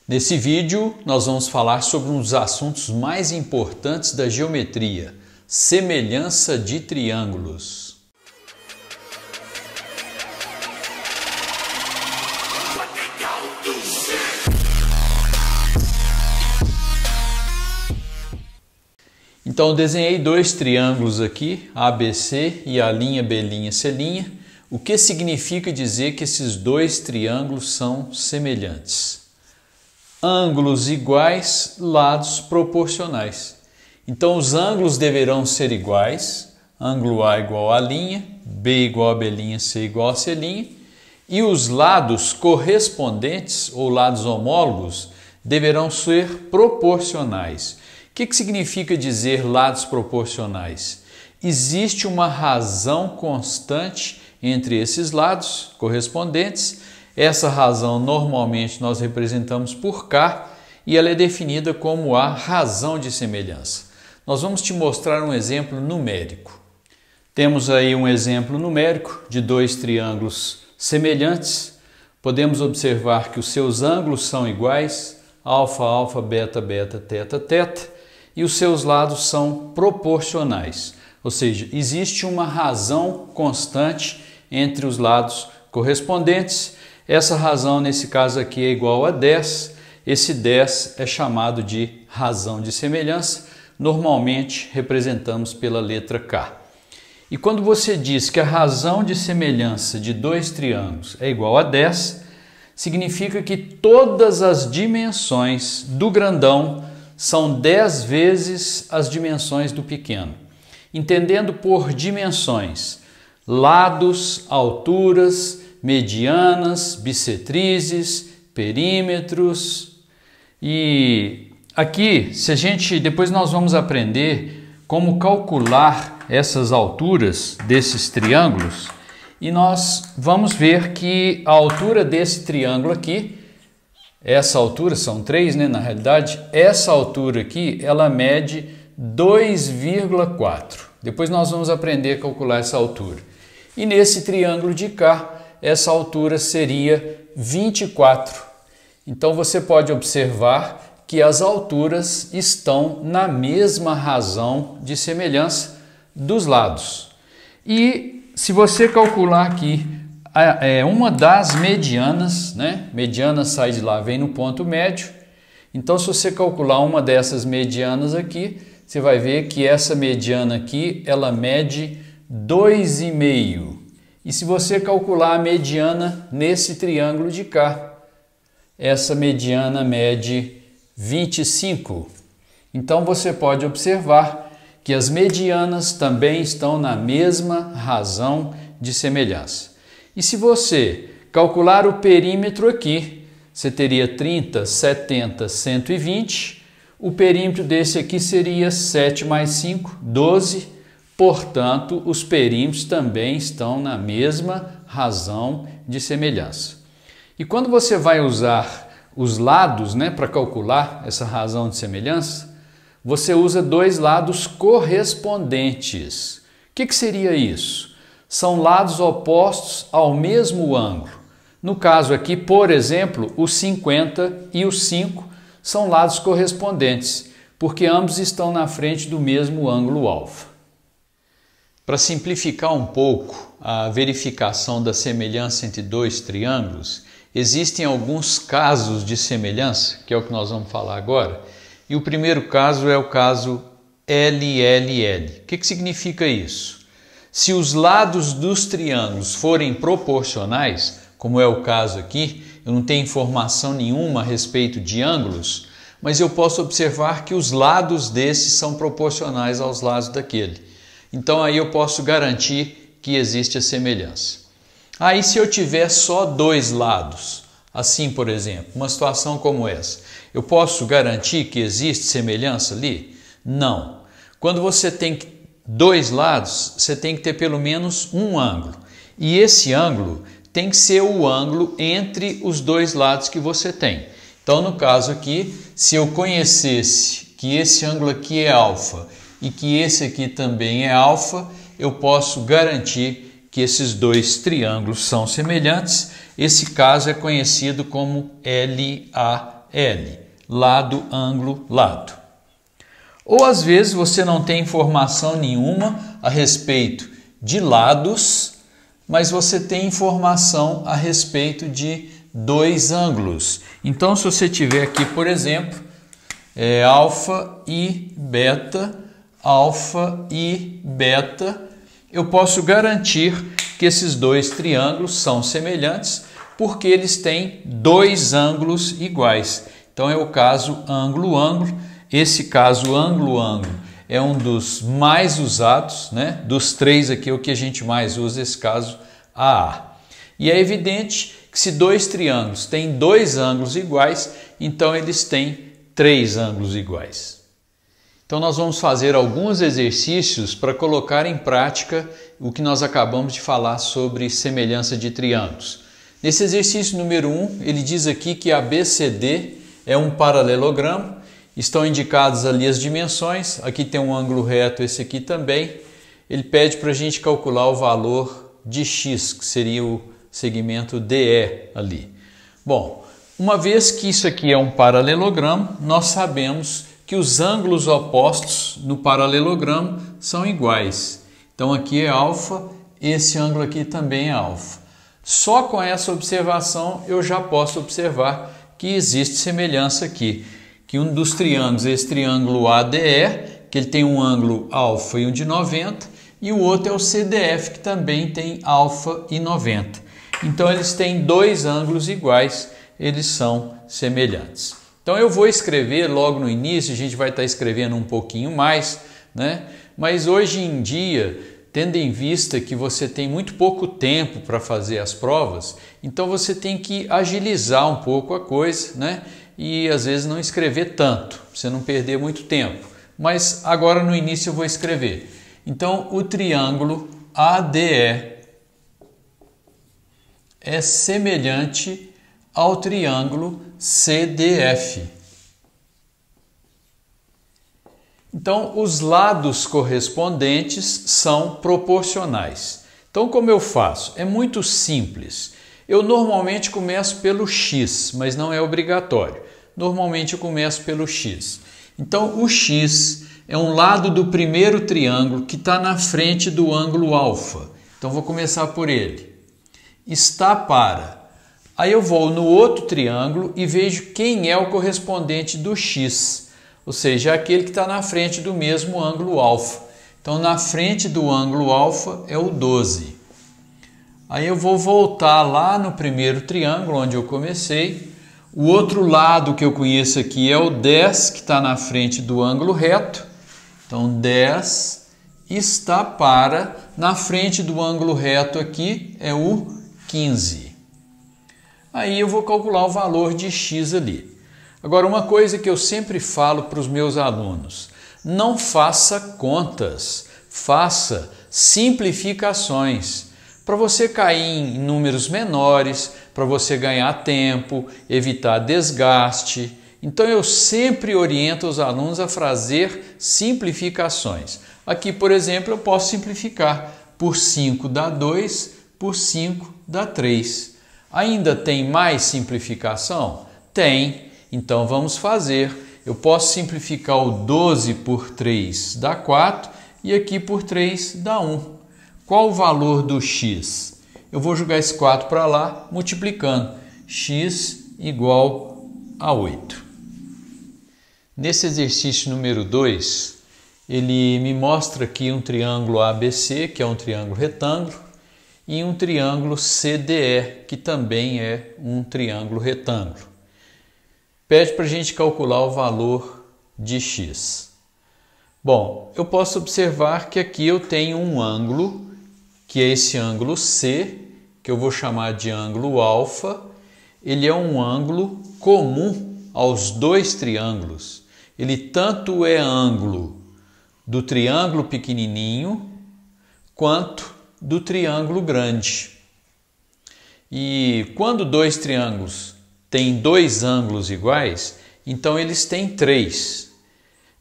Nesse vídeo, nós vamos falar sobre um dos assuntos mais importantes da geometria: semelhança de triângulos. Então, eu desenhei dois triângulos aqui, ABC e a linha B'C'. O que significa dizer que esses dois triângulos são semelhantes? Ângulos iguais, lados proporcionais. Então, os ângulos deverão ser iguais, ângulo A igual a linha, B igual a B', C igual a C', e os lados correspondentes, ou lados homólogos, deverão ser proporcionais. O que significa dizer lados proporcionais? Existe uma razão constante entre esses lados correspondentes. Essa razão normalmente nós representamos por K e ela é definida como a razão de semelhança. Nós vamos te mostrar um exemplo numérico. Temos aí um exemplo numérico de dois triângulos semelhantes. Podemos observar que os seus ângulos são iguais, alfa, alfa, beta, beta, teta, teta, e os seus lados são proporcionais. Ou seja, existe uma razão constante entre os lados correspondentes. Essa razão, nesse caso aqui, é igual a 10. Esse 10 é chamado de razão de semelhança. Normalmente, representamos pela letra K. E quando você diz que a razão de semelhança de dois triângulos é igual a 10, significa que todas as dimensões do grandão são 10 vezes as dimensões do pequeno. Entendendo por dimensões, lados, alturas, medianas, bissetrizes, perímetros. E aqui, depois nós vamos aprender como calcular essas alturas desses triângulos, e nós vamos ver que a altura desse triângulo aqui, essa altura, são três, né, na realidade, essa altura aqui, ela mede 2,4. Depois nós vamos aprender a calcular essa altura. E nesse triângulo de cá, essa altura seria 24. Então você pode observar que as alturas estão na mesma razão de semelhança dos lados. E se você calcular aqui uma das medianas, né? Mediana sai de lá, vem no ponto médio. Então, se você calcular uma dessas medianas aqui, você vai ver que essa mediana aqui, ela mede 2,5. E se você calcular a mediana nesse triângulo de cá, essa mediana mede 25. Então, você pode observar que as medianas também estão na mesma razão de semelhança. E se você calcular o perímetro aqui, você teria 30, 70, 120. O perímetro desse aqui seria 7 mais 5, 12. Portanto, os perímetros também estão na mesma razão de semelhança. E quando você vai usar os lados, né, para calcular essa razão de semelhança, você usa dois lados correspondentes. O que seria isso? São lados opostos ao mesmo ângulo. No caso aqui, por exemplo, o 50 e o 5 são lados correspondentes, porque ambos estão na frente do mesmo ângulo alfa. Para simplificar um pouco a verificação da semelhança entre dois triângulos, existem alguns casos de semelhança, que é o que nós vamos falar agora, e o primeiro caso é o caso LLL. O que significa isso? Se os lados dos triângulos forem proporcionais, como é o caso aqui, eu não tenho informação nenhuma a respeito de ângulos, mas eu posso observar que os lados desses são proporcionais aos lados daquele. Então aí eu posso garantir que existe a semelhança. Aí se eu tiver só dois lados, assim por exemplo, uma situação como essa, eu posso garantir que existe semelhança ali? Não. Quando você tem dois lados, você tem que ter pelo menos um ângulo. E esse ângulo tem que ser o ângulo entre os dois lados que você tem. Então, no caso aqui, se eu conhecesse que esse ângulo aqui é alfa e que esse aqui também é alfa, eu posso garantir que esses dois triângulos são semelhantes. Esse caso é conhecido como LAD. L, lado, ângulo, lado. Ou às vezes você não tem informação nenhuma a respeito de lados, mas você tem informação a respeito de dois ângulos. Então, se você tiver aqui, por exemplo, alfa e beta, eu posso garantir que esses dois triângulos são semelhantes porque eles têm dois ângulos iguais. Então, é o caso ângulo-ângulo. Esse caso ângulo-ângulo é um dos mais usados, né? Dos três aqui, o que a gente mais usa, esse caso AA. E é evidente que se dois triângulos têm dois ângulos iguais, então eles têm três ângulos iguais. Então nós vamos fazer alguns exercícios para colocar em prática o que nós acabamos de falar sobre semelhança de triângulos. Nesse exercício número 1, ele diz aqui que ABCD é um paralelogramo. Estão indicadas ali as dimensões, aqui tem um ângulo reto, esse aqui também. Ele pede para a gente calcular o valor de x, que seria o segmento DE ali. Bom, uma vez que isso aqui é um paralelogramo, nós sabemos que os ângulos opostos no paralelogramo são iguais. Então aqui é alfa, esse ângulo aqui também é alfa. Só com essa observação eu já posso observar que existe semelhança aqui. Que um dos triângulos, esse triângulo ADE, que ele tem um ângulo alfa e um de 90, e o outro é o CDF, que também tem alfa e 90. Então eles têm dois ângulos iguais, eles são semelhantes. Então eu vou escrever logo no início, a gente vai estar escrevendo um pouquinho mais, né? Mas hoje em dia, tendo em vista que você tem muito pouco tempo para fazer as provas, então você tem que agilizar um pouco a coisa, né? E às vezes não escrever tanto, para você não perder muito tempo. Mas agora no início eu vou escrever. Então o triângulo ADE é semelhante ao triângulo CDF. Então os lados correspondentes são proporcionais. Então como eu faço? É muito simples. Eu normalmente começo pelo x, mas não é obrigatório. Normalmente eu começo pelo x. Então o x é um lado do primeiro triângulo que está na frente do ângulo alfa. Então vou começar por ele. Está para. Aí eu vou no outro triângulo e vejo quem é o correspondente do x, ou seja, aquele que está na frente do mesmo ângulo alfa. Então na frente do ângulo alfa é o 12. Aí eu vou voltar lá no primeiro triângulo onde eu comecei. O outro lado que eu conheço aqui é o 10, que está na frente do ângulo reto. Então 10 está para, na frente do ângulo reto aqui é o 15. Aí eu vou calcular o valor de x ali. Agora uma coisa que eu sempre falo para os meus alunos, não faça contas, faça simplificações. Para você cair em números menores, para você ganhar tempo, evitar desgaste. Então eu sempre oriento os alunos a fazer simplificações. Aqui, por exemplo, eu posso simplificar. Por 5 dá 2, por 5 dá 3. Ainda tem mais simplificação? Tem. Então vamos fazer. Eu posso simplificar o 12 por 3 dá 4 e aqui por 3 dá 1. Qual o valor do x? Eu vou jogar esse 4 para lá, multiplicando. X igual a 8. Nesse exercício número 2, ele me mostra aqui um triângulo ABC, que é um triângulo retângulo, e um triângulo CDE, que também é um triângulo retângulo. Pede para a gente calcular o valor de x. Bom, eu posso observar que aqui eu tenho um ângulo, que é esse ângulo C, que eu vou chamar de ângulo alfa. Ele é um ângulo comum aos dois triângulos. Ele tanto é ângulo do triângulo pequenininho quanto do triângulo grande. E quando dois triângulos têm dois ângulos iguais, então eles têm três.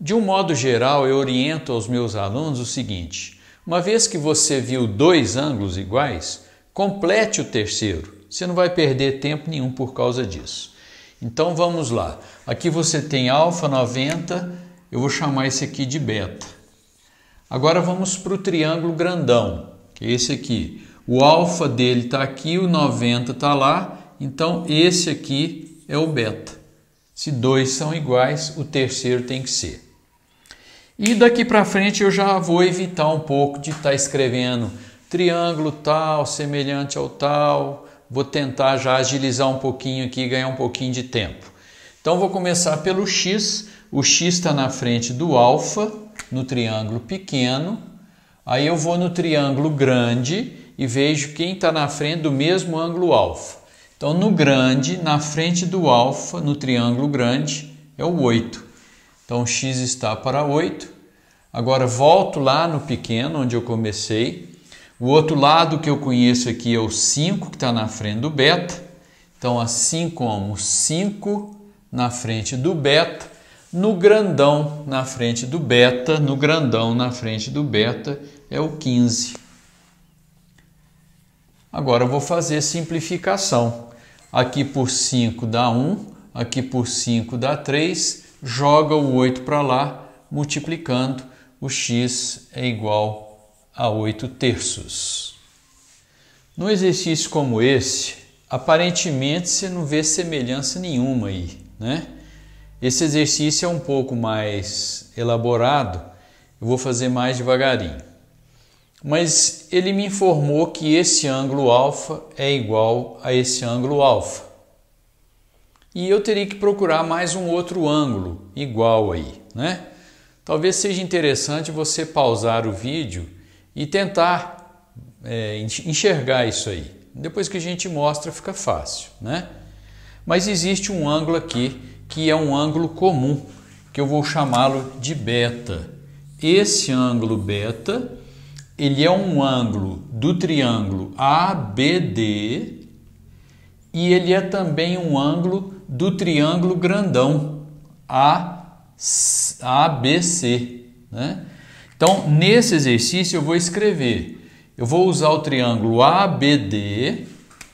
De um modo geral, eu oriento aos meus alunos o seguinte: uma vez que você viu dois ângulos iguais, complete o terceiro. Você não vai perder tempo nenhum por causa disso. Então vamos lá. Aqui você tem alfa 90, eu vou chamar esse aqui de beta. Agora vamos para o triângulo grandão, que é esse aqui. O alfa dele está aqui, o 90 está lá, então esse aqui é o beta. Se dois são iguais, o terceiro tem que ser. E daqui para frente eu já vou evitar um pouco de estar escrevendo triângulo tal, semelhante ao tal. Vou tentar já agilizar um pouquinho aqui e ganhar um pouquinho de tempo. Então vou começar pelo x. O x está na frente do alfa, no triângulo pequeno. Aí eu vou no triângulo grande e vejo quem está na frente do mesmo ângulo alfa. Então no grande, na frente do alfa, no triângulo grande, é o 8. Então x está para 8. Agora volto lá no pequeno, onde eu comecei. O outro lado que eu conheço aqui é o 5, que está na frente do beta. Então assim como 5 na frente do beta, no grandão na frente do beta, no grandão na frente do beta é o 15. Agora eu vou fazer simplificação. Aqui por 5 dá 1, aqui por 5 dá 3. Joga o 8 para lá, multiplicando, o x é igual a 8 terços. No exercício como esse, aparentemente você não vê semelhança nenhuma aí, né? Esse exercício é um pouco mais elaborado, eu vou fazer mais devagarinho. Mas ele me informou que esse ângulo alfa é igual a esse ângulo alfa. E eu teria que procurar mais um outro ângulo igual aí, né? Talvez seja interessante você pausar o vídeo e tentar enxergar isso aí. Depois que a gente mostra fica fácil, né? Mas existe um ângulo aqui que é um ângulo comum, que eu vou chamá-lo de beta. Esse ângulo beta, ele é um ângulo do triângulo ABD e ele é também um ângulo do triângulo grandão ABC, né? Então, nesse exercício eu vou escrever, eu vou usar o triângulo ABD,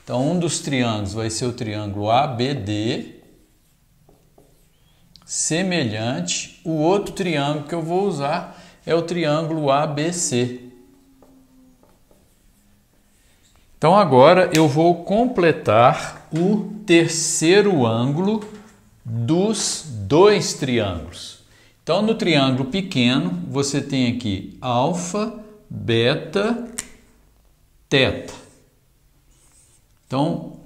então um dos triângulos vai ser o triângulo ABD, semelhante, o outro triângulo que eu vou usar é o triângulo ABC. Então agora eu vou completar o terceiro ângulo dos dois triângulos. Então no triângulo pequeno você tem aqui alfa, beta, teta. Então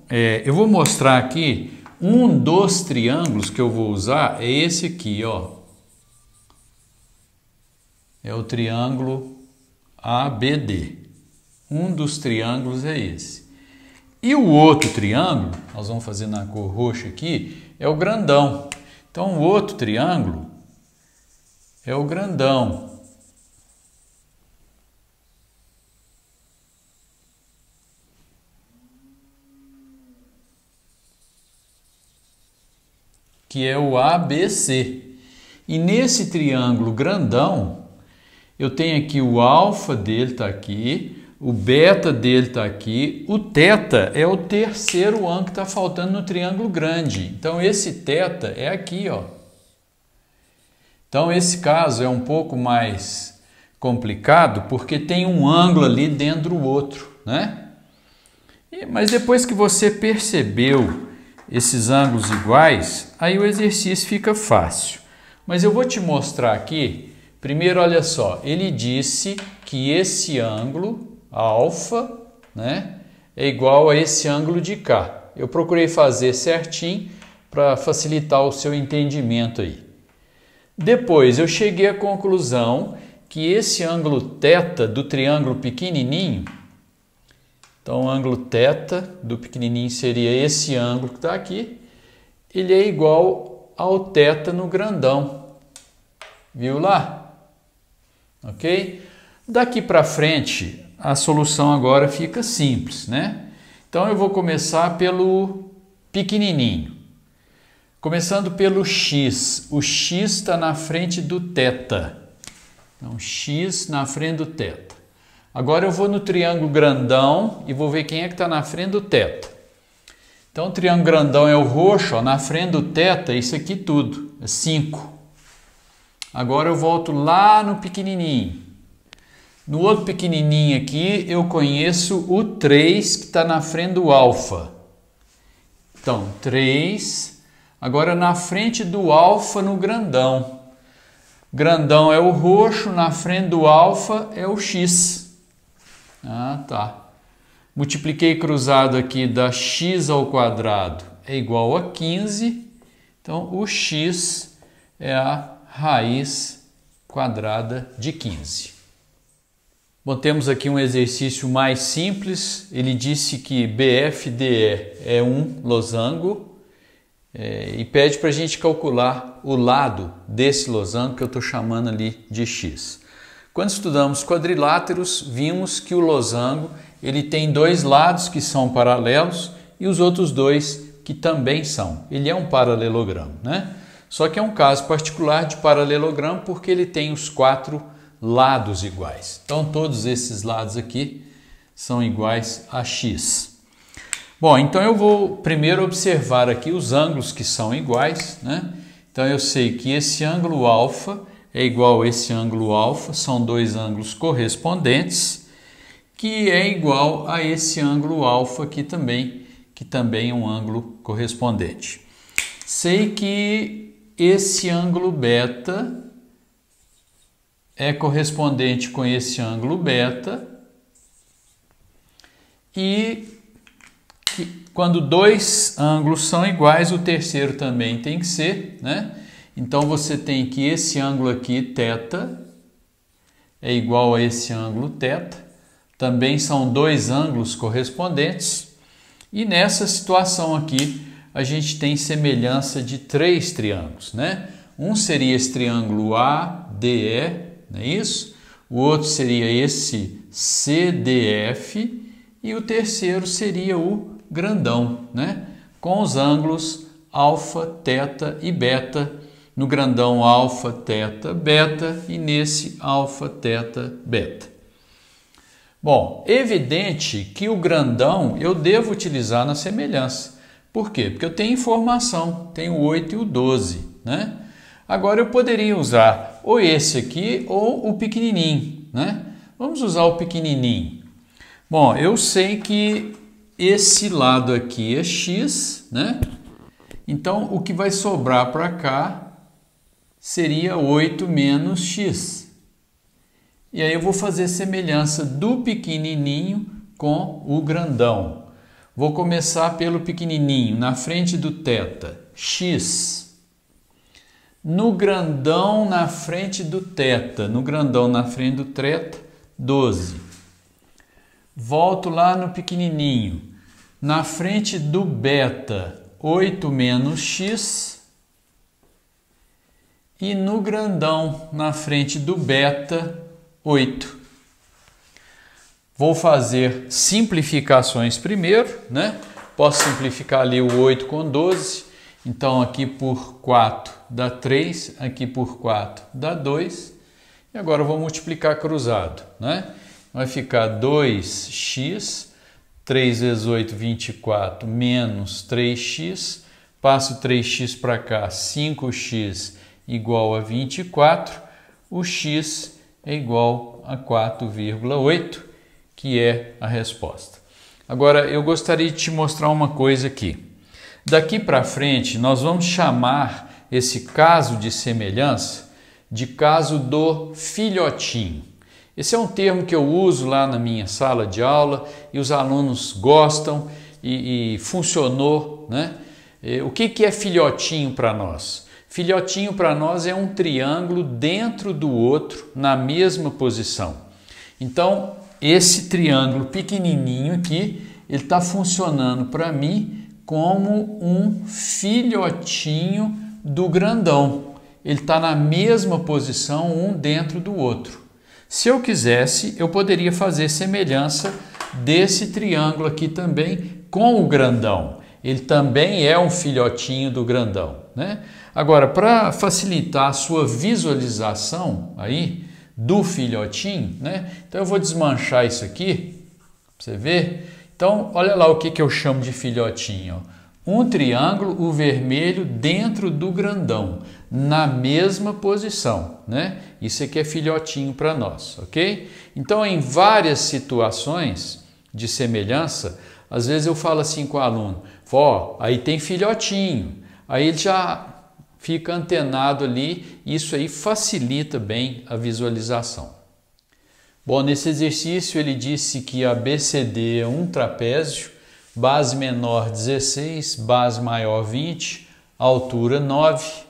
eu vou mostrar aqui um dos triângulos que eu vou usar é esse aqui, ó. É o triângulo ABD. Um dos triângulos é esse. E o outro triângulo, nós vamos fazer na cor roxa aqui, é o grandão. Então, o outro triângulo é o grandão. Que é o ABC. E nesse triângulo grandão, eu tenho aqui o alfa dele está aqui, o beta dele está aqui, o teta é o terceiro ângulo que está faltando no triângulo grande. Então, esse teta é aqui, ó. Então, esse caso é um pouco mais complicado porque tem um ângulo ali dentro do outro, né? Mas depois que você percebeu esses ângulos iguais, aí o exercício fica fácil. Mas eu vou te mostrar aqui. Primeiro, olha só, ele disse que esse ângulo alfa, né, é igual a esse ângulo de cá. Eu procurei fazer certinho para facilitar o seu entendimento aí. Depois eu cheguei à conclusão que esse ângulo θ do triângulo pequenininho, então o ângulo θ do pequenininho seria esse ângulo que está aqui, ele é igual ao θ no grandão. Viu lá? Ok? Daqui para frente, a solução agora fica simples, né? Então eu vou começar pelo pequenininho. Começando pelo x. O x está na frente do θ. Então, x na frente do θ. Agora eu vou no triângulo grandão e vou ver quem é que está na frente do θ. Então, o triângulo grandão é o roxo, ó, na frente do θ, isso aqui tudo, é 5. Agora eu volto lá no pequenininho. No outro pequenininho aqui, eu conheço o 3, que está na frente do alfa. Então, 3. Agora, na frente do alfa, no grandão. Grandão é o roxo, na frente do alfa é o x. Ah, tá. Multipliquei cruzado aqui, dá x ao quadrado é igual a 15. Então, o x é a raiz quadrada de 15. Bom, temos aqui um exercício mais simples. Ele disse que BFDE é um losango e pede para a gente calcular o lado desse losango que eu estou chamando ali de x. Quando estudamos quadriláteros, vimos que o losango ele tem dois lados que são paralelos e os outros dois que também são. Ele é um paralelogramo, né? Só que é um caso particular de paralelogramo porque ele tem os 4 lados iguais. Então, todos esses lados aqui são iguais a x. Bom, então eu vou primeiro observar aqui os ângulos que são iguais, né? Então, eu sei que esse ângulo alfa é igual a esse ângulo alfa, são dois ângulos correspondentes, que é igual a esse ângulo alfa aqui também, que também é um ângulo correspondente. Sei que esse ângulo beta é correspondente com esse ângulo beta e quando dois ângulos são iguais, o terceiro também tem que ser, né? Então, você tem que esse ângulo aqui, θ, é igual a esse ângulo θ. Também são dois ângulos correspondentes. E nessa situação aqui, a gente tem semelhança de 3 triângulos, né? Um seria esse triângulo ADE, não é isso? O outro seria esse CDF e o terceiro seria o grandão, né? Com os ângulos alfa, θ e beta. No grandão alfa, θ, beta e nesse alfa, θ, beta. Bom, evidente que o grandão eu devo utilizar na semelhança. Por quê? Porque eu tenho informação, tenho o 8 e o 12, né? Agora eu poderia usar ou esse aqui ou o pequenininho, né? Vamos usar o pequenininho. Bom, eu sei que esse lado aqui é x, né? Então, o que vai sobrar para cá seria 8 menos x. E aí eu vou fazer semelhança do pequenininho com o grandão. Vou começar pelo pequenininho, na frente do θ, x. No grandão, na frente do θ, no grandão, na frente do θ, 12. Volto lá no pequenininho, na frente do beta, 8 menos x. E no grandão, na frente do beta, 8. Vou fazer simplificações primeiro, né? Posso simplificar ali o 8 com 12. Então, aqui por 4 dá 3, aqui por 4 dá 2. E agora eu vou multiplicar cruzado, né? Vai ficar 2x, 3 vezes 8, 24, menos 3x. Passo 3x para cá, 5x igual a 24. O x é igual a 4,8, que é a resposta. Agora, eu gostaria de te mostrar uma coisa aqui. Daqui para frente, nós vamos chamar esse caso de semelhança de caso do filhotinho. Esse é um termo que eu uso lá na minha sala de aula e os alunos gostam e funcionou, né? O que é filhotinho para nós? Filhotinho para nós é um triângulo dentro do outro, na mesma posição. Então, esse triângulo pequenininho aqui, ele está funcionando para mim como um filhotinho do grandão. Ele está na mesma posição, um dentro do outro. Se eu quisesse, eu poderia fazer semelhança desse triângulo aqui também com o grandão. Ele também é um filhotinho do grandão, né? Agora, para facilitar a sua visualização aí do filhotinho, né? Então eu vou desmanchar isso aqui, para você ver. Então, olha lá o que eu chamo de filhotinho. Ó. um triângulo, o vermelho, dentro do grandão, na mesma posição, né? Isso aqui é filhotinho para nós, ok? Então, em várias situações de semelhança, às vezes eu falo assim com o aluno, ó, aí tem filhotinho, aí ele já fica antenado ali, isso aí facilita bem a visualização. Bom, nesse exercício ele disse que a BCD é um trapézio, base menor 16, base maior 20, altura 9.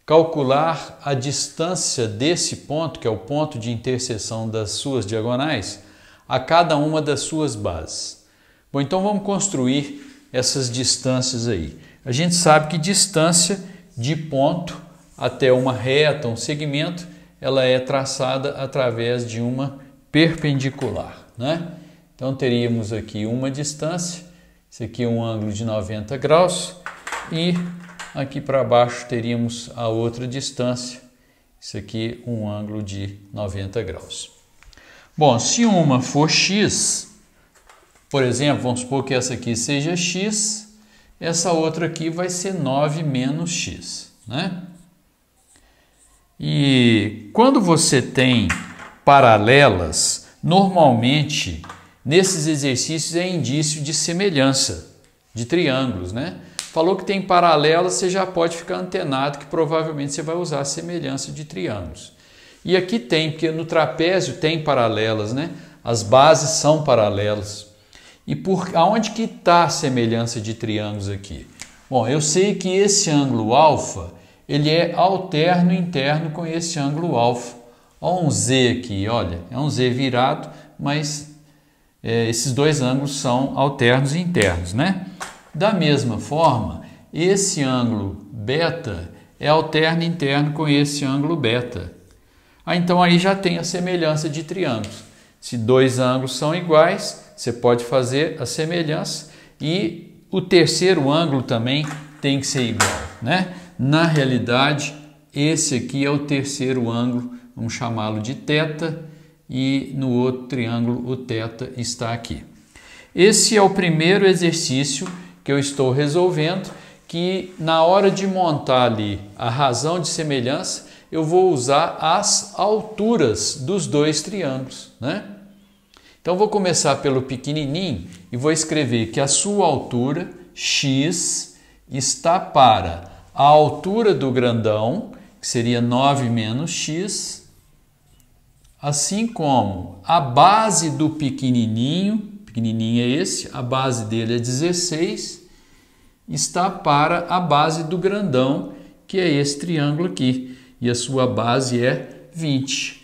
Calcular a distância desse ponto, que é o ponto de interseção das suas diagonais, a cada uma das suas bases. Bom, então vamos construir essas distâncias aí. A gente sabe que distância de ponto até uma reta, um segmento, ela é traçada através de uma perpendicular, né? Então teríamos aqui uma distância, isso aqui é um ângulo de 90 graus e aqui para baixo teríamos a outra distância, isso aqui um ângulo de 90 graus. Bom, se uma for x, por exemplo, vamos supor que essa aqui seja x, essa outra aqui vai ser 9 menos x, né? E quando você tem paralelas, normalmente nesses exercícios é indício de semelhança de triângulos, né? Falou que tem paralelas, você já pode ficar antenado que provavelmente você vai usar a semelhança de triângulos. E aqui tem, porque no trapézio tem paralelas, né? As bases são paralelas. E aonde que está a semelhança de triângulos aqui? Bom, eu sei que esse ângulo alfa, ele é alterno interno com esse ângulo alfa. Olha um Z aqui, olha, é um Z virado, mas esses dois ângulos são alternos e internos, né? Da mesma forma, esse ângulo beta é alterno interno com esse ângulo beta. Então aí já tem a semelhança de triângulos. Se dois ângulos são iguais, você pode fazer a semelhança e o terceiro ângulo também tem que ser igual, né? Na realidade, esse aqui é o terceiro ângulo, vamos chamá-lo de θ, e no outro triângulo o θ está aqui. Esse é o primeiro exercício que eu estou resolvendo, que na hora de montar ali a razão de semelhança, eu vou usar as alturas dos dois triângulos, né? Então vou começar pelo pequenininho e vou escrever que a sua altura, x, está para a altura do grandão, que seria 9 menos x, assim como a base do pequenininho é esse, a base dele é 16, está para a base do grandão, que é esse triângulo aqui, e a sua base é 20.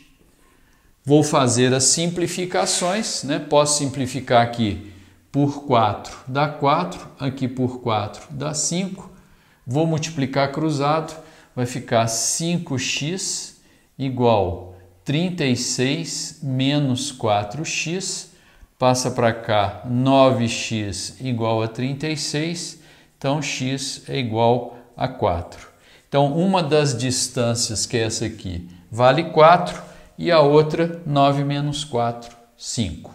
Vou fazer as simplificações, né? Posso simplificar aqui por 4 dá 4, aqui por 4 dá 5. Vou multiplicar cruzado, vai ficar 5x igual 36 menos 4x, passa para cá 9x igual a 36, então x é igual a 4. Então uma das distâncias, que é essa aqui, vale 4 e a outra 9 menos 4, 5.